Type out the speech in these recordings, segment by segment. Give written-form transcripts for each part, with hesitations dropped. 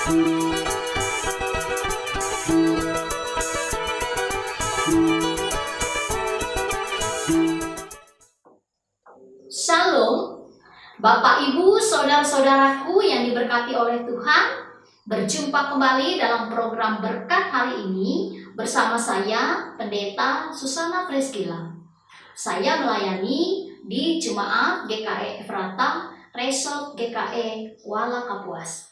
Shalom, Bapak Ibu, saudara-saudaraku yang diberkati oleh Tuhan. Berjumpa kembali dalam program berkat hari ini bersama saya, Pendeta Susana Freskila. Saya melayani di Jemaat GKE Efrata, Resort GKE Kuala Kapuas.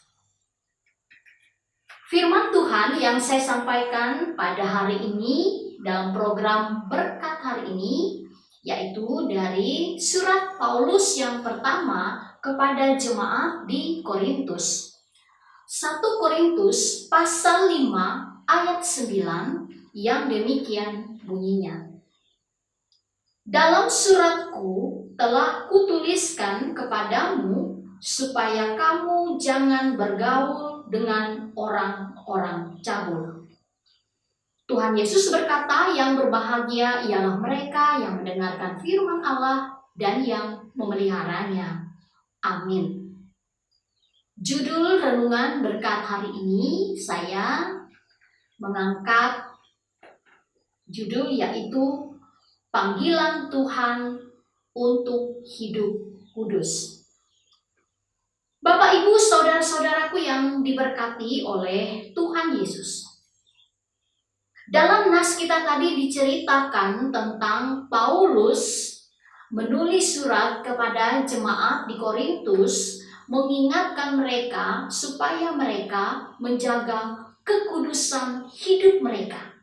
Firman Tuhan yang saya sampaikan pada hari ini dalam program berkat hari ini yaitu dari surat Paulus yang pertama kepada jemaat di Korintus. 1 Korintus pasal 5 ayat 9 yang demikian bunyinya. Dalam suratku telah kutuliskan kepadamu supaya kamu jangan bergaul dengan orang-orang cabul. Tuhan Yesus berkata, yang berbahagia ialah mereka yang mendengarkan firman Allah dan yang memeliharanya. Amin. Judul renungan berkat hari ini saya mengangkat judul yaitu Panggilan Tuhan untuk Hidup Kudus. Bapak, Ibu, saudara-saudaraku yang diberkati oleh Tuhan Yesus. Dalam nas kita tadi diceritakan tentang Paulus menulis surat kepada jemaat di Korintus mengingatkan mereka supaya mereka menjaga kekudusan hidup mereka.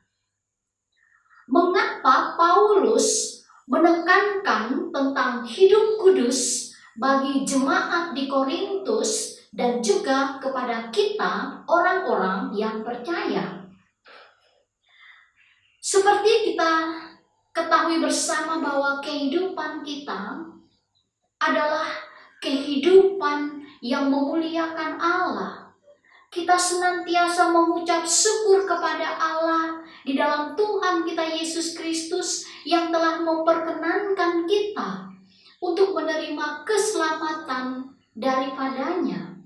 Mengapa Paulus menekankan tentang hidup kudus bagi jemaat di Korintus dan juga kepada kita orang-orang yang percaya? Seperti kita ketahui bersama bahwa kehidupan kita adalah kehidupan yang memuliakan Allah. Kita senantiasa mengucap syukur kepada Allah di dalam Tuhan kita Yesus Kristus yang telah memperkenankan kita untuk menerima keselamatan daripadanya.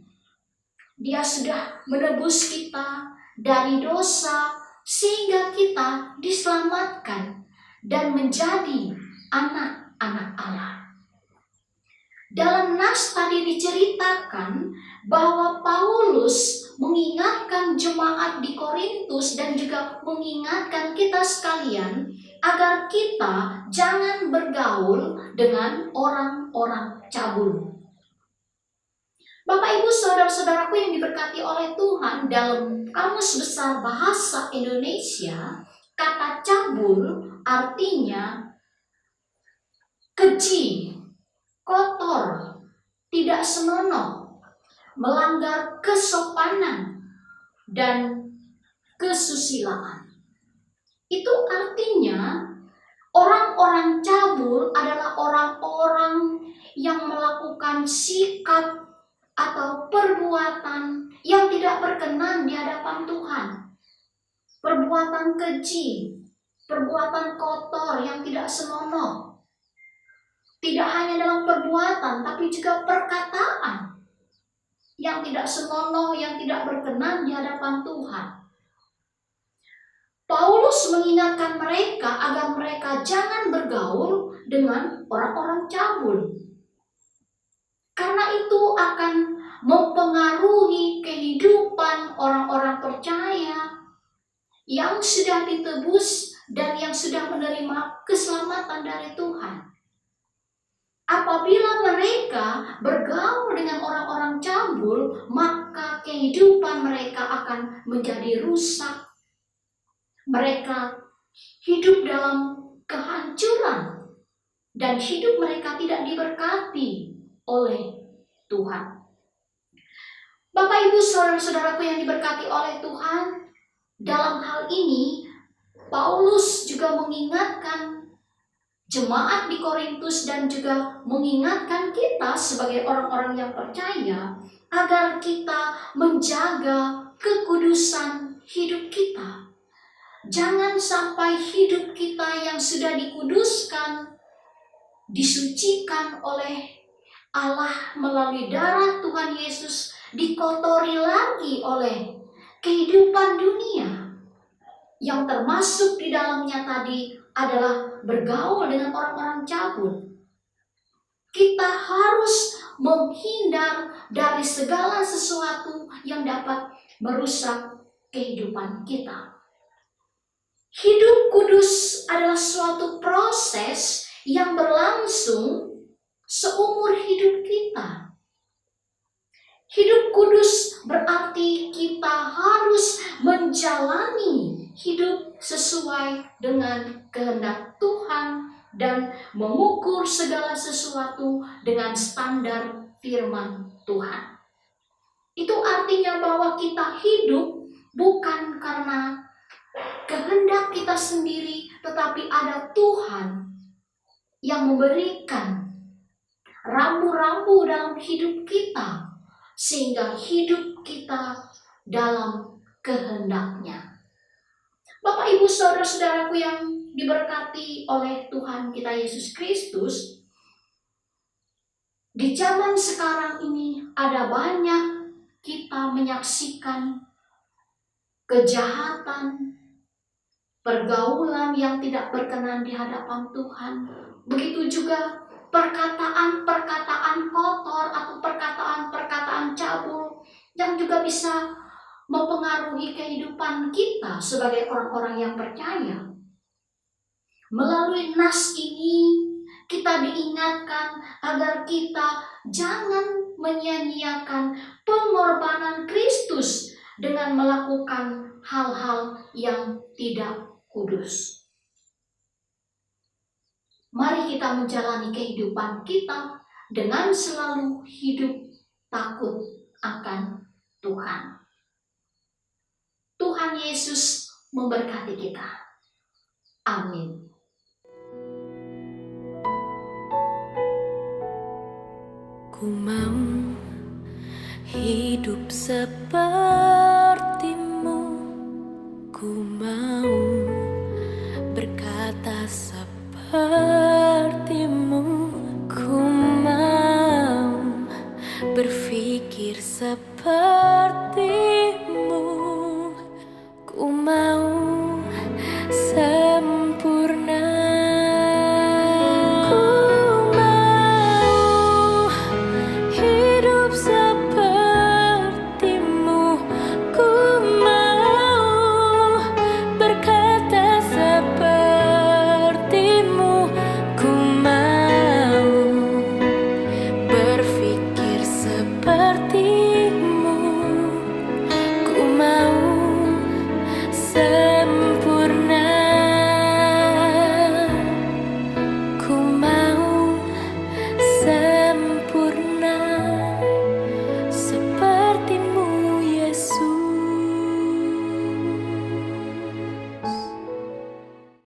Dia sudah menebus kita dari dosa sehingga kita diselamatkan dan menjadi anak-anak Allah. Dalam nas tadi diceritakan bahwa Paulus mengingatkan jemaat di Korintus dan juga mengingatkan kita sekalian agar kita jangan bergaul dengan orang-orang cabul. Bapak, Ibu, saudara-saudaraku yang diberkati oleh Tuhan, dalam Kamus Besar Bahasa Indonesia, kata cabul artinya keji, kotor, tidak senonoh, melanggar kesopanan, dan kesusilaan. Itu artinya orang-orang cabul adalah orang-orang yang melakukan sikap atau perbuatan yang tidak berkenan di hadapan Tuhan. Perbuatan keji, perbuatan kotor yang tidak senonoh. Tidak hanya dalam perbuatan, tapi juga perkataan yang tidak senonoh, yang tidak berkenan di hadapan Tuhan. Paulus mengingatkan mereka agar mereka jangan bergaul dengan orang-orang cabul. Karena itu akan mempengaruhi kehidupan orang-orang percaya yang sudah ditebus dan yang sudah menerima keselamatan dari Tuhan. Apabila mereka bergaul dengan orang-orang cabul, maka kehidupan mereka akan menjadi rusak. Mereka hidup dalam kehancuran dan hidup mereka tidak diberkati oleh Tuhan. Bapak, Ibu, saudara-saudaraku yang diberkati oleh Tuhan, dalam hal ini Paulus juga mengingatkan jemaat di Korintus dan juga mengingatkan kita sebagai orang-orang yang percaya agar kita menjaga kekudusan hidup kita. Jangan sampai hidup kita yang sudah dikuduskan, disucikan oleh Allah melalui darah Tuhan Yesus dikotori lagi oleh kehidupan dunia, yang termasuk di dalamnya tadi adalah bergaul dengan orang-orang cabul. Kita harus menghindar dari segala sesuatu yang dapat merusak kehidupan kita. Hidup kudus adalah suatu proses yang berlangsung seumur hidup kita. Hidup kudus berarti kita harus menjalani hidup sesuai dengan kehendak Tuhan dan mengukur segala sesuatu dengan standar firman Tuhan. Itu artinya bahwa kita hidup bukan karena kehendak kita sendiri, tetapi ada Tuhan yang memberikan rambu-rambu dalam hidup kita, sehingga hidup kita dalam kehendaknya. Bapak, Ibu, saudara-saudaraku yang diberkati oleh Tuhan kita Yesus Kristus, di zaman sekarang ini ada banyak kita menyaksikan kejahatan, pergaulan yang tidak berkenan di hadapan Tuhan. Begitu juga perkataan-perkataan kotor atau perkataan-perkataan cabul yang juga bisa mempengaruhi kehidupan kita sebagai orang-orang yang percaya. Melalui nas ini kita diingatkan agar kita jangan menyia-nyiakan pengorbanan Kristus dengan melakukan hal-hal yang tidak kudus. Mari kita menjalani kehidupan kita dengan selalu hidup takut akan Tuhan. Tuhan Yesus memberkati kita. Amin. Ku mau hidup sepertimu, ku mau berkata sepertimu, ku mau berpikir seperti